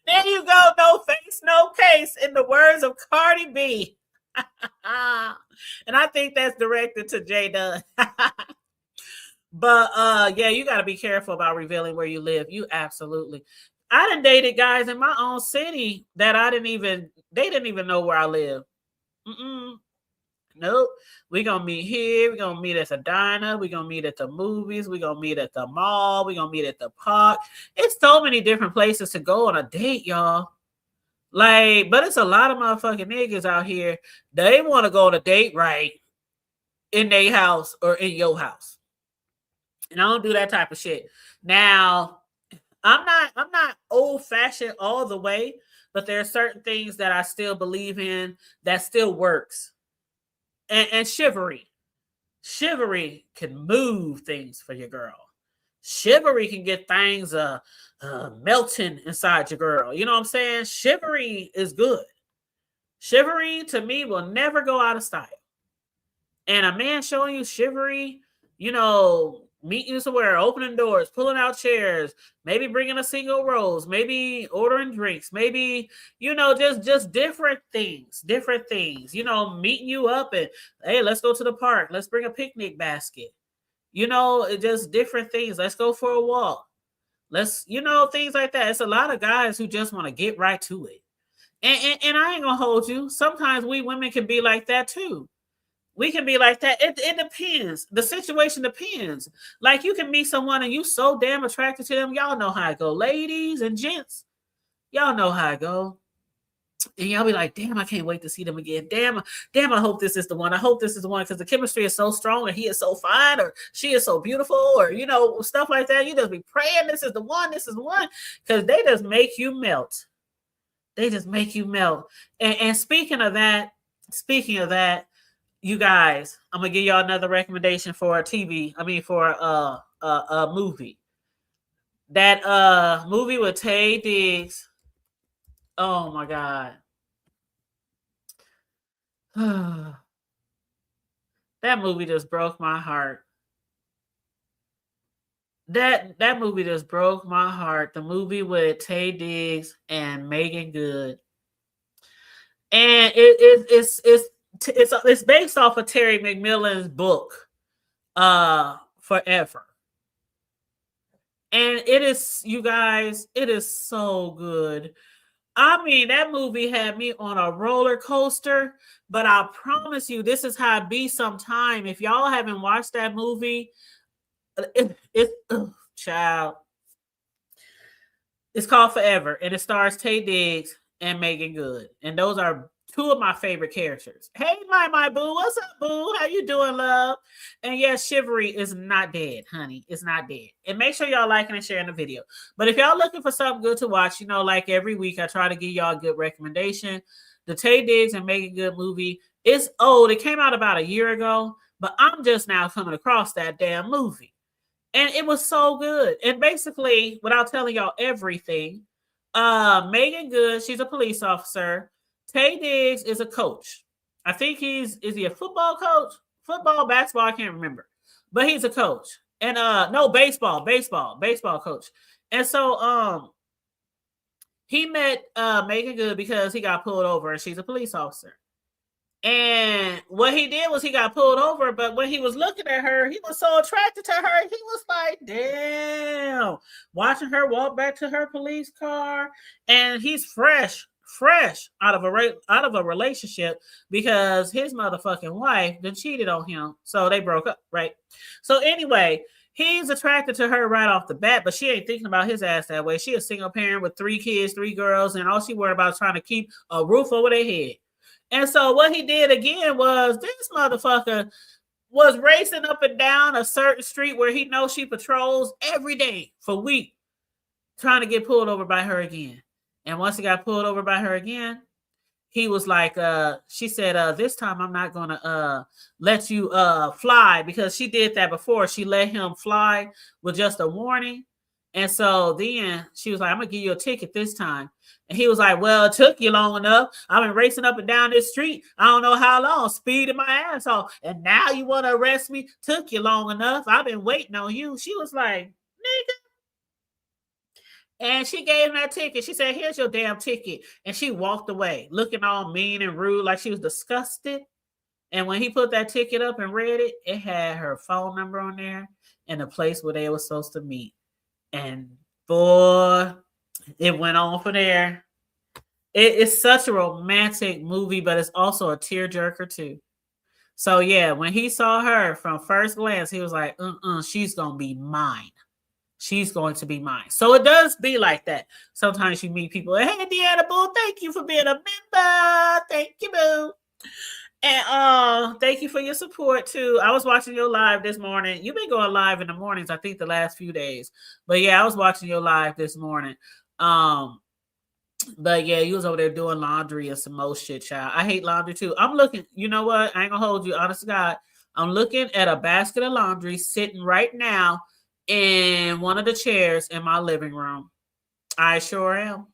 There you go. No face, no case, in the words of Cardi B. And I think that's directed to J Dunn. But yeah, you got to be careful about revealing where you live. You absolutely. I done dated guys in my own city that they didn't even know where I live. Mm-mm. Nope. We gonna meet here. We gonna meet at the diner. We gonna meet at the movies. We gonna meet at the mall. We gonna meet at the park. It's so many different places to go on a date, y'all. Like, but it's a lot of motherfucking niggas out here. They want to go on a date right in their house or in your house. And I don't do that type of shit. Now, I'm not old fashioned all the way, but there are certain things that I still believe in that still works. And chivalry. Chivalry can move things for your girl. Chivalry can get things melting inside your girl. You know what I'm saying? Chivalry is good. Chivalry to me will never go out of style. And a man showing you chivalry, meeting you somewhere, opening doors, pulling out chairs, maybe bringing a single rose, maybe ordering drinks, maybe, just different things, meeting you up and, hey, let's go to the park. Let's bring a picnic basket. Just different things. Let's go for a walk. Let's, things like that. It's a lot of guys who just want to get right to it. And I ain't gonna hold you. Sometimes we women can be like that too. We can be like that. It depends. The situation depends. Like, you can meet someone and you so damn attracted to them. Y'all know how it go. Ladies and gents, y'all know how it go. And y'all be like, damn, I can't wait to see them again. Damn, I hope this is the one. I hope this is the one, because the chemistry is so strong, and he is so fine, or she is so beautiful, or, stuff like that. You just be praying this is the one, because they just make you melt. They just make you melt. And speaking of that, you guys, I'm gonna give y'all another recommendation for a movie. That movie with Taye Diggs. Oh my God. That movie just broke my heart. That movie just broke my heart. The movie with Taye Diggs and Megan Good. And it's based off of Terry McMillan's book, Forever. And it is, you guys, it is so good. I mean, that movie had me on a roller coaster, but I promise you, this is how it be sometime. If y'all haven't watched that movie, child. It's called Forever, and it stars Taye Diggs and Megan Good. And those are two of my favorite characters. Hey, my boo. What's up, boo? How you doing, love? And yes, chivalry is not dead, honey. It's not dead. And make sure y'all liking and sharing the video. But if y'all looking for something good to watch, like every week, I try to give y'all a good recommendation. The Taye Diggs and Megan Good movie is old. It came out about a year ago, but I'm just now coming across that damn movie. And it was so good. And basically, without telling y'all everything, Megan Good, she's a police officer. Taye Diggs is a coach. I think is he a football coach? Football, basketball, I can't remember. But he's a coach. And no, baseball coach. And so he met Megan Good because he got pulled over and she's a police officer. And what he did was he got pulled over, but when he was looking at her, he was so attracted to her. He was like, damn, watching her walk back to her police car. And he's fresh out of a relationship because his motherfucking wife then cheated on him. So they broke up, right? So anyway, he's attracted to her right off the bat, but she ain't thinking about his ass that way. She a single parent with 3 kids, 3 girls, and all she worried about is trying to keep a roof over their head. And so what he did again was this motherfucker was racing up and down a certain street where he knows she patrols every day for weeks, trying to get pulled over by her again. And once he got pulled over by her again, he was like, she said, this time I'm not going to let you fly, because she did that before. She let him fly with just a warning. And so then she was like, I'm going to give you a ticket this time. And he was like, well, it took you long enough. I've been racing up and down this street. I don't know how long, speeding my ass off. And now you want to arrest me? Took you long enough. I've been waiting on you. She was like, nigga. And she gave him that ticket. She said, "Here's your damn ticket." And she walked away, looking all mean and rude, like she was disgusted. And when he put that ticket up and read it, it had her phone number on there and the place where they were supposed to meet. And boy, it went on from there. It's such a romantic movie, but it's also a tearjerker too. So yeah, when he saw her from first glance, he was like, she's gonna be mine. She's going to be mine. So it does be like that. Sometimes you meet people, hey, Deanna Boo, thank you for being a member. Thank you, Boo. And thank you for your support too. I was watching your live this morning. You've been going live in the mornings, I think the last few days. But yeah, I was watching your live this morning. But yeah, you was over there doing laundry and some more shit, child. I hate laundry too. I'm looking, you know what? I ain't gonna hold you, honest to God. I'm looking at a basket of laundry sitting right now in one of the chairs in my living room. I sure am.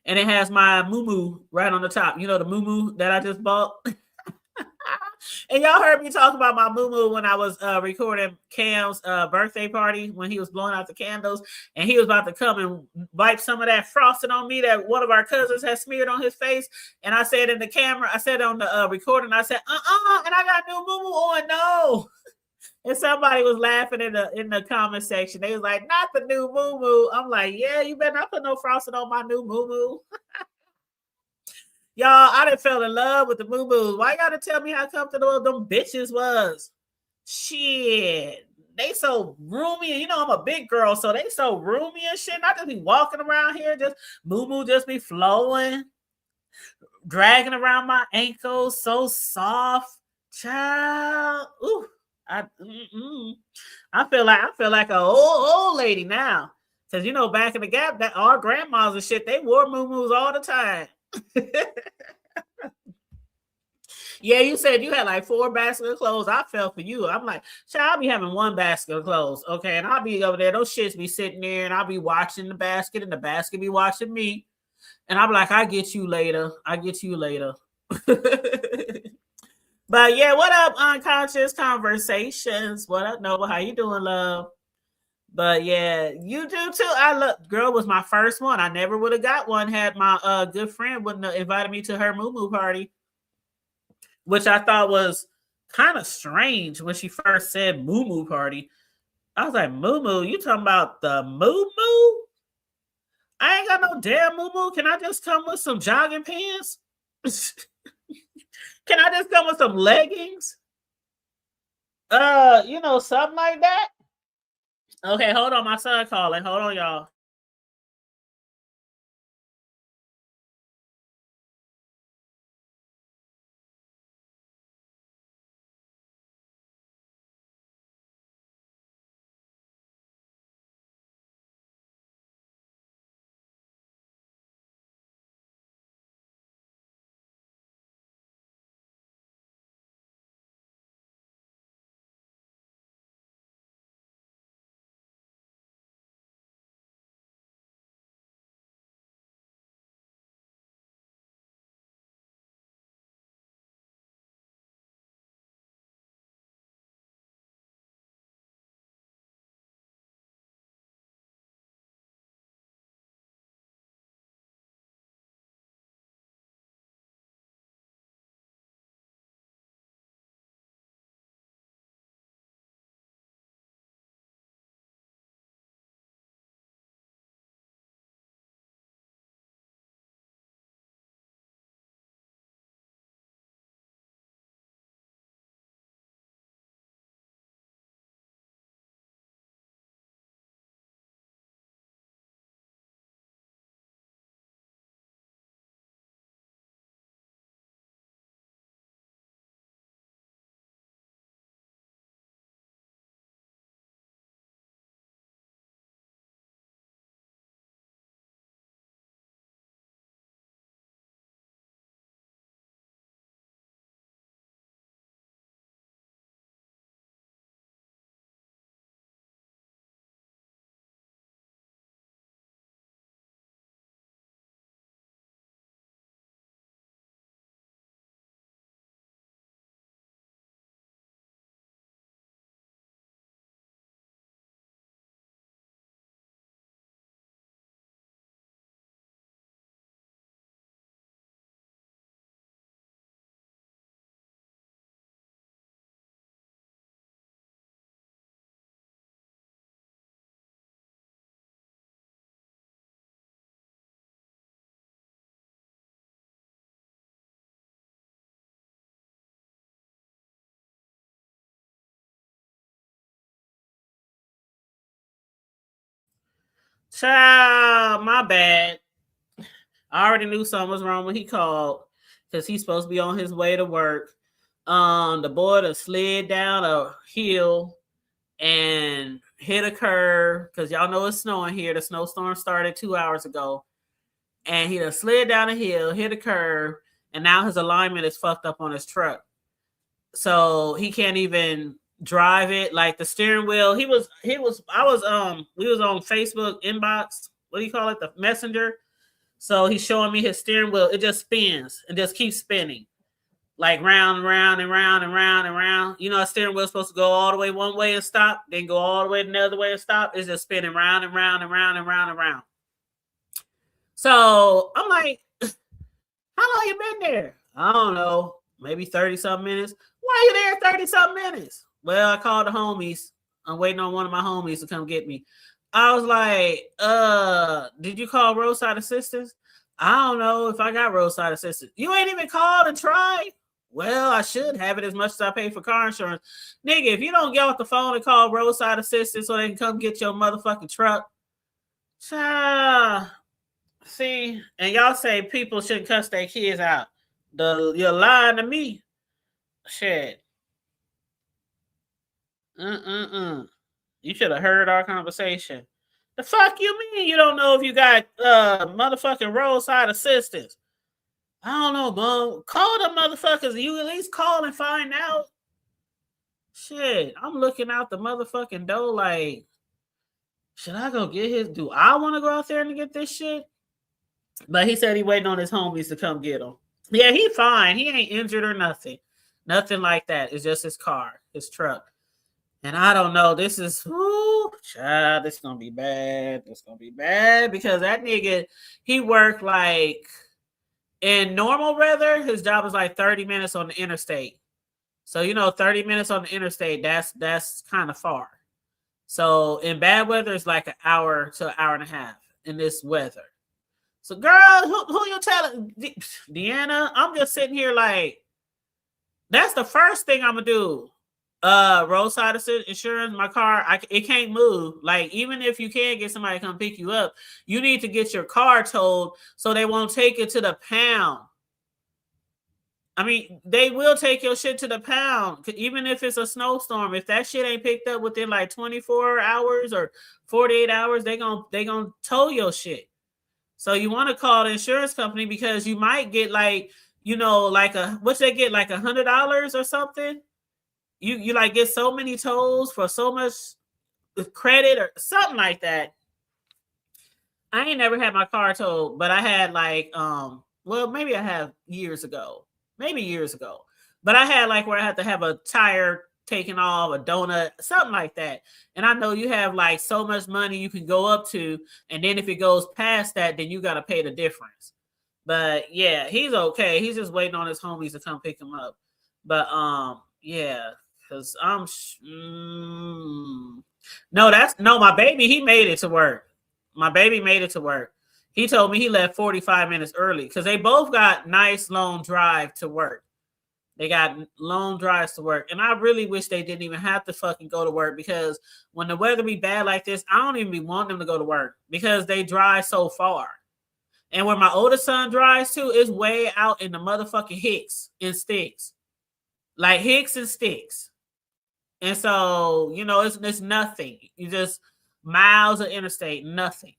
And it has my moo right on the top. You know the moo that I just bought? And y'all heard me talk about my moo when I was recording Cam's birthday party when he was blowing out the candles and he was about to come and wipe some of that frosting on me that one of our cousins had smeared on his face. And I said in the camera, I said on the recording, I said, and I got new moo on. No. And somebody was laughing in the comment section. They was like, not the new moo. I'm like, yeah, you better not put no frosting on my new moo. Y'all, I done fell in love with the moo. Why y'all to tell me how comfortable them bitches was? Shit. They so roomy. You know, I'm a big girl, so they so roomy and shit. I just be walking around here, just moo just be flowing, dragging around my ankles, so soft. Child. Ooh. I feel like a old lady now. Cause you know, back in the gap, that our grandmas and shit, they wore moo all the time. Yeah, you said you had like 4 baskets of clothes. I fell for you. I'm like, child, I'll be having 1 basket of clothes. Okay. And I'll be over there. Those shits be sitting there and I'll be watching the basket and the basket be watching me. And I'm like, I get you later. I get you later. But yeah, what up, Unconscious Conversations? What up, Nova? How you doing, love? But yeah, you do too. I love girl was my first one. I never would have got one had my good friend wouldn't have invited me to her moo party, which I thought was kind of strange when she first said moo party. I was like, moo, you talking about the moo? I ain't got no damn moo. Can I just come with some jogging pants? Can I just come with some leggings? Something like that. Okay, hold on. My son calling. Hold on, y'all. Child, my bad. I already knew something was wrong when he called because he's supposed to be on his way to work. The boy that slid down a hill and hit a curve because y'all know it's snowing here. The snowstorm started 2 hours ago, and he done slid down a hill, hit a curve, and now his alignment is fucked up on his truck, so he can't even drive it. Like the steering wheel, we was on Facebook inbox. What do you call it? The messenger. So he's showing me his steering wheel. It just spins and just keeps spinning. Like round and round and round and round and round. You know, a steering wheel is supposed to go all the way one way and stop, then go all the way another way and stop. It's just spinning round and round and round and round and round. So I'm like, how long you been there? I don't know, maybe 30-something minutes. Why are you there 30-something minutes? Well, I called the homies. I'm waiting on one of my homies to come get me. I was like, did you call roadside assistance? I don't know if I got roadside assistance. You ain't even called and tried? Well, I should have it as much as I pay for car insurance. Nigga, if you don't get off the phone and call roadside assistance so they can come get your motherfucking truck, see, and y'all say people shouldn't cuss their kids out. You're lying to me. Shit. You should have heard our conversation. The fuck you mean you don't know if you got motherfucking roadside assistance? I don't know, Mom. Call them motherfuckers. You at least call and find out. Shit, I'm looking out the motherfucking door like, should I go get his? Do I want to go out there and get this shit? But he said he waiting on his homies to come get him. Yeah, he fine. He ain't injured or nothing. Nothing like that. It's just his car, his truck. And I don't know. This is, child, this is going to be bad. It's going to be bad because that nigga, he worked like, in normal weather, his job is like 30 minutes on the interstate. So, 30 minutes on the interstate, that's kind of far. So in bad weather, it's like an hour to an hour and a half in this weather. So, girl, who you telling? Deanna, I'm just sitting here like, that's the first thing I'm going to do. Roadside insurance, my car, it can't move. Like, even if you can get somebody to come pick you up, you need to get your car towed so they won't take it to the pound. I mean, they will take your shit to the pound, even if it's a snowstorm. If that shit ain't picked up within like 24 hours or 48 hours, they gonna tow your shit. So you want to call the insurance company because you might get like, like what's they get, like $100 or something. You like get so many tolls for so much credit or something like that. I ain't never had my car towed, but I had like, well, maybe I have years ago, but I had like where I had to have a tire taken off, a donut, something like that. And I know you have like so much money you can go up to. And then if it goes past that, then you got to pay the difference. But yeah, he's okay. He's just waiting on his homies to come pick him up. But yeah. Cause my baby, he made it to work. My baby made it to work. He told me he left 45 minutes early because they both got nice long drive to work. They got long drives to work. And I really wish they didn't even have to fucking go to work because when the weather be bad like this, I don't even want them to go to work because they drive so far. And where my oldest son drives to is way out in the motherfucking Hicks and Sticks. Like Hicks and Sticks. And so, it's nothing. You just miles of interstate, nothing.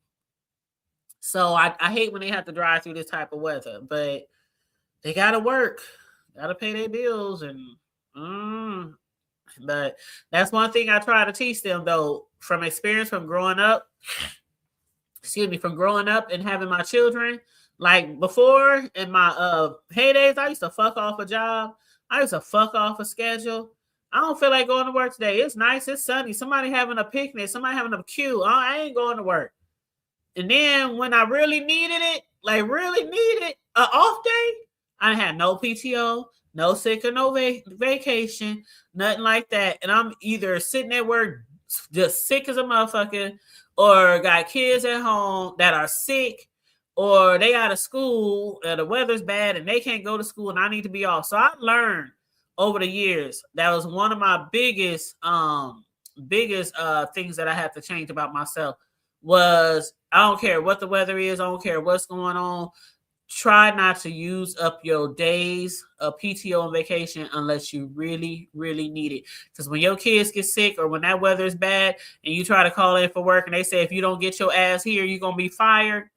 So I hate when they have to drive through this type of weather, but they got to work, got to pay their bills. But that's one thing I try to teach them, though, from experience from growing up and having my children. Like before in my heydays, I used to fuck off a job. I used to fuck off a schedule. I don't feel like going to work today. It's nice. It's sunny. Somebody having a picnic. Somebody having a queue. I ain't going to work. And then when I really needed it, an off day, I had no PTO, no sick or no vacation, nothing like that. And I'm either sitting at work just sick as a motherfucker or got kids at home that are sick or they out of school and the weather's bad and they can't go to school and I need to be off. So I learned over the years, that was one of my biggest things that I had to change about myself was I don't care what the weather is. I don't care what's going on. Try not to use up your days of PTO and vacation unless you really, really need it. Because when your kids get sick or when that weather is bad and you try to call in for work and they say, if you don't get your ass here, you're going to be fired.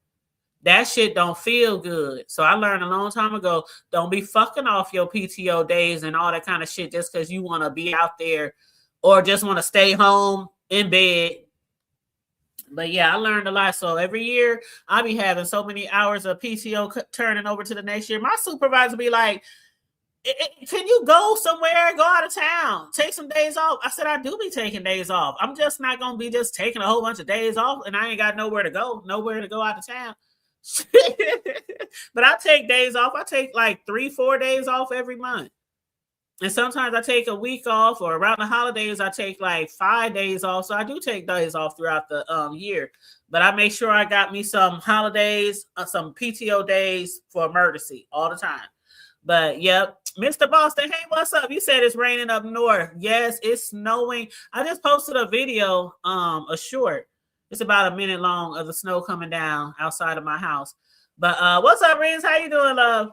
That shit don't feel good. So I learned a long time ago, don't be fucking off your PTO days and all that kind of shit just because you want to be out there or just want to stay home in bed. But yeah, I learned a lot. So every year I'll be having so many hours of PTO turning over to the next year. My supervisor be like, can you go somewhere, go out of town, take some days off? I said, I do be taking days off. I'm just not going to be just taking a whole bunch of days off and I ain't got nowhere to go out of town. But I take days off. I take like 3-4 days off every month. And sometimes I take a week off, or around the holidays, I take like 5 days off. So I do take days off throughout the year. But I make sure I got me some holidays, some PTO days for emergency all the time. But yep, Mr. Boston, hey, what's up? You said it's raining up north. Yes, it's snowing. I just posted a video, a short. It's about a minute long of the snow coming down outside of my house. But what's up, Riz? How you doing, love?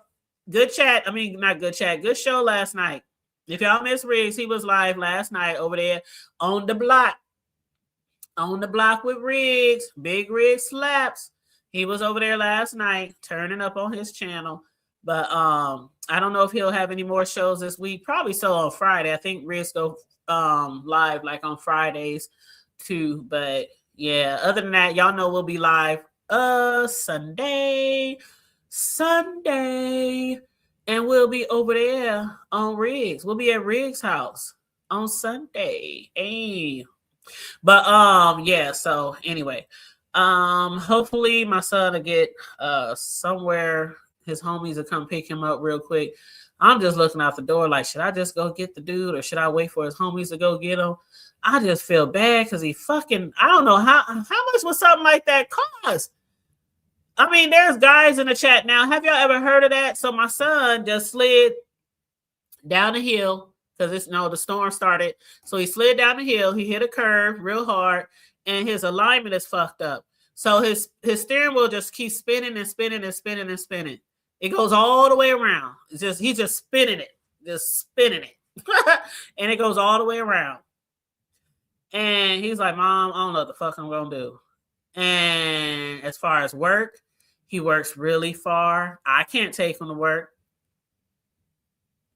Good chat. I mean, not good chat. Good show last night. If y'all miss Riggs, he was live last night over there on the block. On the block with Riggs. Big Rig Slaps. He was over there last night, turning up on his channel. But I don't know if he'll have any more shows this week. Probably so on Friday. I think Riggs go live like on Fridays too. But yeah, other than that, y'all know we'll be live Sunday. And we'll be over there on Riggs. We'll be at Riggs' house on Sunday. Hey. But yeah, so anyway. Hopefully my son will get somewhere. His homies will come pick him up real quick. I'm just looking out the door like, should I just go get the dude or should I wait for his homies to go get him? I just feel bad because he fucking, I don't know how much would something like that cost? I mean, there's guys in the chat now. Have y'all ever heard of that? So my son just slid down the hill because the storm started. So he slid down the hill. He hit a curve real hard, and his alignment is fucked up. So his steering wheel just keeps spinning and spinning and spinning and spinning. It goes all the way around. He's just spinning it, and it goes all the way around. And he's like, Mom, I don't know what the fuck I'm gonna do. And as far as work, he works really far. I can't take him to work.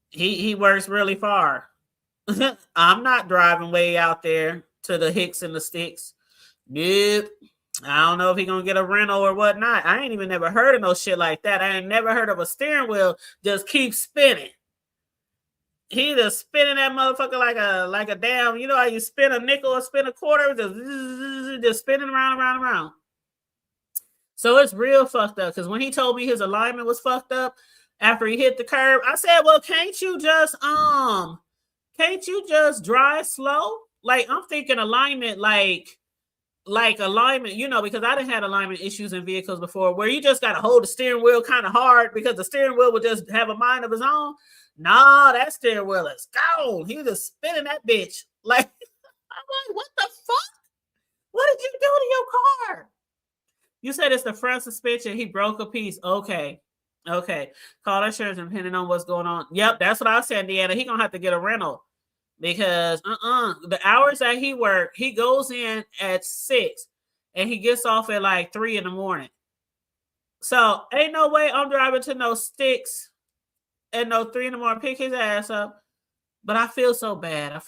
He works really far. I'm not driving way out there to the Hicks and the Sticks. Nope. I don't know if he's going to get a rental or whatnot. I ain't even never heard of no shit like that. I ain't never heard of a steering wheel just keep spinning. He just spinning that motherfucker like a damn, you know how you spin a nickel or spin a quarter? Just spinning around. So it's real fucked up because when he told me his alignment was fucked up after he hit the curb, I said, well, can't you just drive slow? Like, I'm thinking alignment like alignment, you know, because I done had alignment issues in vehicles before where you just got to hold the steering wheel kind of hard because the steering wheel will just have a mind of its own. Nah, that steering wheel is gone. He was just spinning that bitch. Like, I'm like, what the fuck? What did you do to your car? You said it's the front suspension. He broke a piece. Okay. Call insurance depending on what's going on. Yep, that's what I said, Deanna. He gonna have to get a rental because the hours that he work, he goes in at 6 and he gets off at like 3 a.m. So ain't no way I'm driving to no Sticks at no 3 a.m. pick his ass up. But I feel so bad.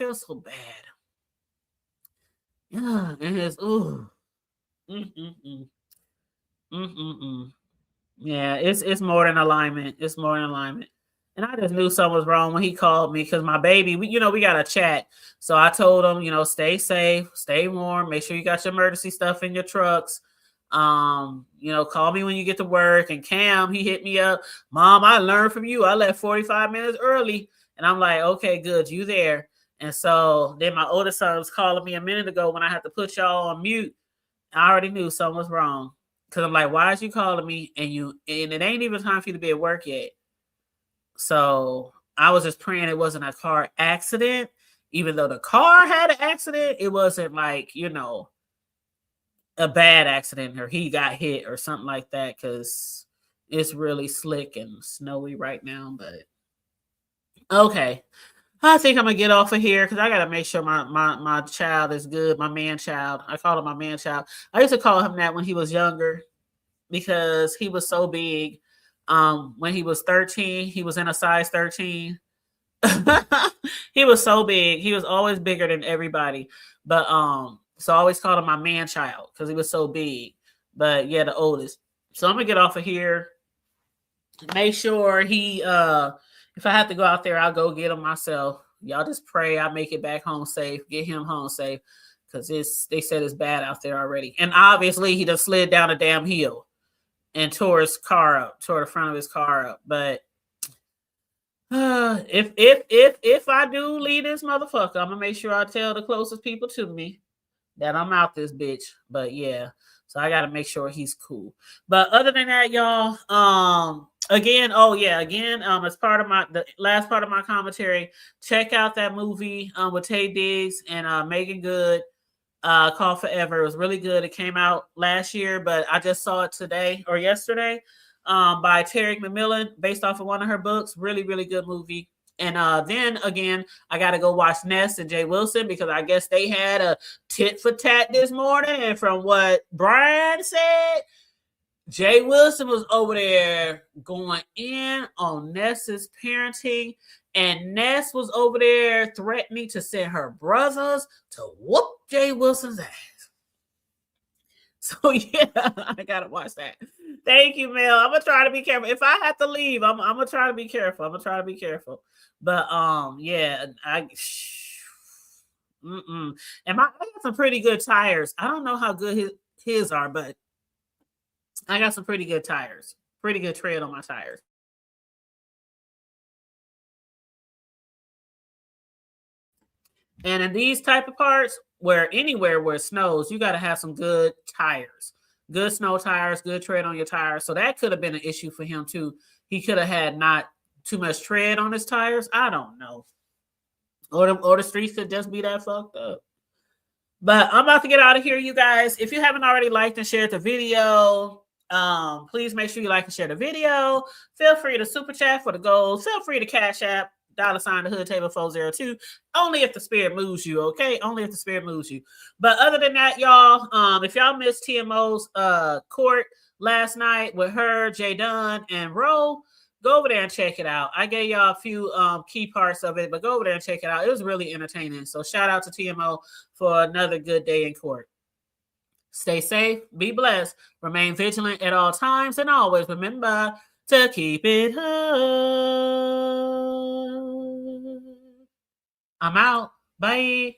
Yeah, and his Yeah, it's more than alignment. And I just knew something was wrong when he called me because my baby, we got a chat. So I told him, stay safe, stay warm, make sure you got your emergency stuff in your trucks. Call me when you get to work. And Cam, he hit me up. Mom, I learned from you. I left 45 minutes early. And I'm like, okay, good. You there. And so then my oldest son was calling me a minute ago when I had to put y'all on mute. I already knew something was wrong. Because I'm like, why is you calling me? And it ain't even time for you to be at work yet. So I was just praying it wasn't a car accident. Even though the car had an accident, it wasn't like, a bad accident or he got hit or something like that, because it's really slick and snowy right now. But okay, I think I'm gonna get off of here because I gotta make sure my child is good. My man child. I call him my man child. I used to call him that when he was younger because he was so big. When he was 13, he was in a size 13. He was so big. He was always bigger than everybody. But so I always called him my man child because he was so big. But yeah, the oldest. So I'm gonna get off of here. Make sure he if I have to go out there, I'll go get him myself. Y'all just pray I make it back home safe, get him home safe. Cause they said it's bad out there already. And obviously he just slid down a damn hill and tore his car up, tore the front of his car up. But if I do leave this motherfucker, I'm gonna make sure I tell the closest people to me that I'm out this bitch. But yeah, so I gotta make sure he's cool. But other than that, y'all, again, as part of the last part of my commentary, check out that movie with Taye Diggs and Megan Good, called Forever. It was really good. It came out last year, but I just saw it today or yesterday. By Terry McMillan, based off of one of her books. Really, really good movie. And then again, I got to go watch Ness and Jay Wilson because I guess they had a tit for tat this morning. And from what Brian said, Jay Wilson was over there going in on Ness's parenting, and Ness was over there threatening to send her brothers to whoop Jay Wilson's ass. So yeah, I gotta watch that. Thank you, Mel. I'm gonna try to be careful. If I have to leave, I'm gonna try to be careful. But yeah, and I got some pretty good tires. I don't know how good his are, but I got some pretty good tires. Pretty good tread on my tires. And in these type of parts, anywhere where it snows, you got to have some good tires, good snow tires, good tread on your tires. So that could have been an issue for him too. He could have had not too much tread on his tires. I don't know. Or the streets could just be that fucked up. But I'm about to get out of here, you guys. If you haven't already liked and shared the video, please make sure you like and share the video. Feel free to super chat for the goals. Feel free to Cash App $ the hood table 402. Only if the spirit moves you, okay? Only if the spirit moves you. But other than that, y'all, if y'all missed TMO's court last night with her, Jay Dunn, and Ro, go over there and check it out. I gave y'all a few key parts of it, but go over there and check it out. It was really entertaining. So shout out to TMO for another good day in court. Stay safe, be blessed, remain vigilant at all times, and always remember to keep it hood. I'm out. Bye.